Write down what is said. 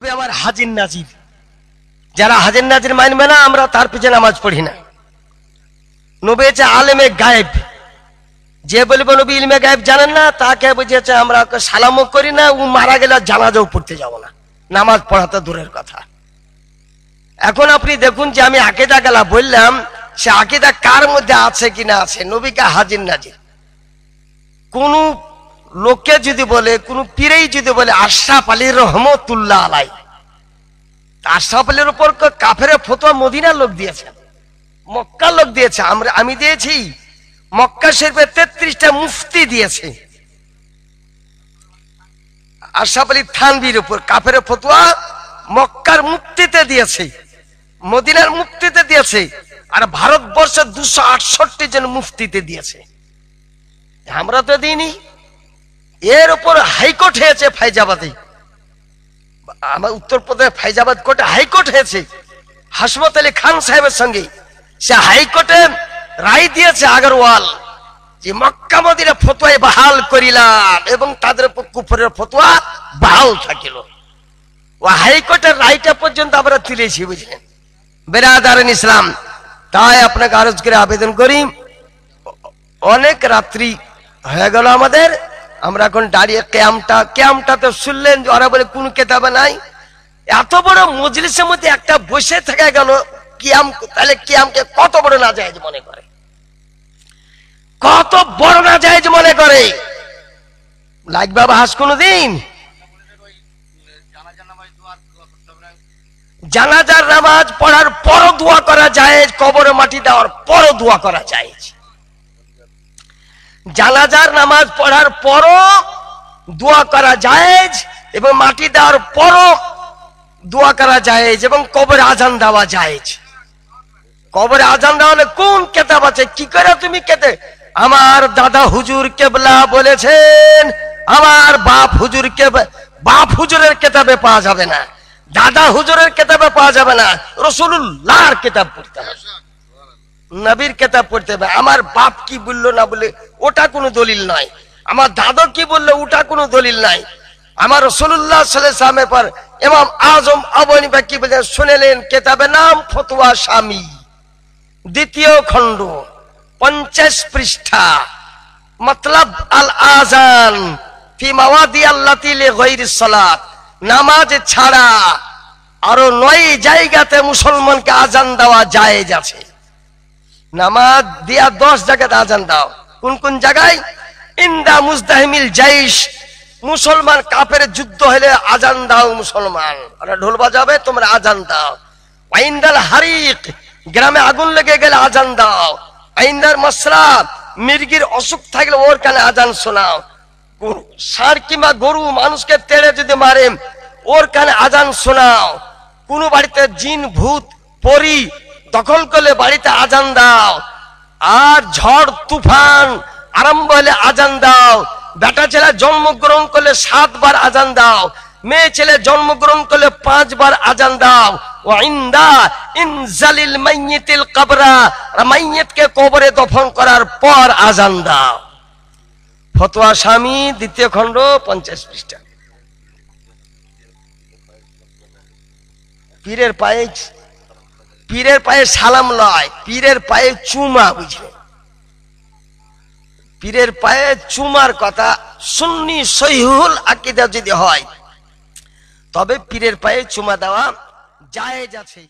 আবার হাজির নাজির, যারা হাজির নাজির মানবে না আমরা তার পিছনে নামাজ পড়ি না। নবী হচ্ছে আলেমে গায়েব, যে বলবে নবী ইলমে গায়েব জানেন না তাকে বুঝিয়েছে আমরা সালামও করি না, ও মারা গেলে জানাজাও পড়তে যাব না, নামাজ পড়াতে দূরের কথা। এখন আপনি দেখুন যে আমি আকীদা গেলা বললাম, সে আকীদা কার মধ্যে আছে কিনা আছে। নবীকে হাজির নাজির কোন লোকে যদি বলে, কোন পীরেই যদি বলে আশরাফ আলী রহমতুল্লাহ আলাই, আশরাফ আলীর উপর কাফের ফতোয়া মদিনার লোক দিয়েছেন, মক্কার লোক দিয়েছে, আমি দিয়েছি। মক্কা শরীফে 33টা মুফতি দিয়েছে আশরাফ আলী থানভীর উপর কাফের ফতোয়া। মক্কার মুফতিতে দিয়েছে, মদিনার মুফতিতে দিয়েছে, আর ভারতবর্ষের 268 জন মুফতিতে দিয়েছে। আমরা তো দিইনি। এর উপর হাইকোর্ট হয়েছে ফাইজাবাদে, আমার উত্তরপ্রদেশ ফাইজাবাদ কোর্টে হাইকোর্ট হয়েছে হাসমত আলী খান সাহেবের সঙ্গে। সে হাইকোর্টে রায় দিয়েছে আগরওয়াল যে মক্কা মদিনা ফতোয়ায় বহাল করিলাম এবং তাদের উপর কুফরের ফতোয়া বহাল থাকিল। ও হাইকোর্টের রায়টা পর্যন্ত আমরা তুলেছি, বুঝলেন বেরাদারান ইসলাম। তাই আপনাকে আরজ করে আবেদন করি, অনেক রাত্রি হয়ে গেল আমাদের, আমরা এখন দাঁড়িয়ে কেয়ামটা তো শুনলেন ওরা বলে কোন কেতাবে নাই। এত বড় মজলিসের মধ্যে একটা বসে থেকে গেল কিয়াম, তাহলে কিয়ামকে কত বড় নাজায়েজ মনে করে, কত বড় নাজায়েজ মনে করে। লাগবে হাস কোনদিন জানাজার নামাজ পড়ার পরও দোয়া করা যায়, কবরে মাটি দেওয়ার পরও দোয়া করা যায়। জানাজার নামাজ পড়ার পরও দোয়া করা যায় এবং মাটি দেওয়ার পরও দোয়া করা যায় এবং কবরে আজান দেওয়া যায়। কবরে আজান দেওয়া হলে কোন কেতাব আছে? কি করে তুমি কেতে? আমার দাদা হুজুর কেবলা বলেছেন, আমার বাপ হুজুরের কেতাবে পাওয়া যাবে না, দাদা হুজুরের কেতাবে পাওয়া যাবে না, রাসূলুল্লাহর কেতাব পড়তে হবে, নবীর কেতাব পড়তে হবে। আমার বাপ কি বললো না বলে ওটা কোনো দলিল নয়, আমার দাদা কি বললো ওটা কোনো দলিল নাই। আমার রাসূলুল্লাহ সাল্লাল্লাহু আলাইহি ওয়াসাল্লামের পর ইমাম আজম আবু হানিফা কি বলেন শুনেলেন, কেতাবের নাম ফতোয়া শামী, 2য় খণ্ড 50 পৃষ্ঠা, মতলব আল আযান ফি মাওয়াদি আল্লাতি লিগাইরিস সালাত, নামাজ ছাড়া আরো 9 জায়গাতে মুসলমানকে আজান দেওয়া জায়েজ আছে। নামাজ দিয়া 10 জায়গাতে আজান দাও। কোন কোন জায়গায়? ইন্দা মুজদাহিমিল জাইশ, মুসলমান কাফের যুদ্ধ হলে আজান দাও মুসলমান, ওরা ঢোল বাজাবে তোমরা আজান দাও। আইন্দাল হারিক, গ্রামে আগুন লেগে গেলে আজান দাও। আইন্দার মাসরাত, মির্গির অসুখ থাকলে ওর কানে আজান শোনাও। ষাঁড় কিংবা গরু মানুষকে তেড়ে যদি মারে ওর কানে আজান শোনাও। কোন বাড়িতে জিন ভূত পরি দখল করলে বাড়িতে আজান দাও। আর ঝড় তুফান আরম্ভ হলে আজান দাও। বেটা ছেলে জন্মগ্রহণ করলে 7 বার আজান দাও। মেয়ে ছেলে জন্মগ্রহণ করলে 5 বার আজান দাও। ওয়াইন্দা ইনজালিল মাইয়িতিল কবরা, মাইয়িতকে কবরে দফন করার পর আজান দাও। ফতোয়া শামী 2য় খণ্ড 50 পৃষ্ঠা। পীরের পায়ে সালাম লয়, পীরের পায়ে চুমা, বুঝলেন? পীরের পায়ে চুমার কথা সুন্নি সহিহুল আকীদা যদি হয় তবে পীরের পায়ে চুমা দেওয়া জায়েজ আছে।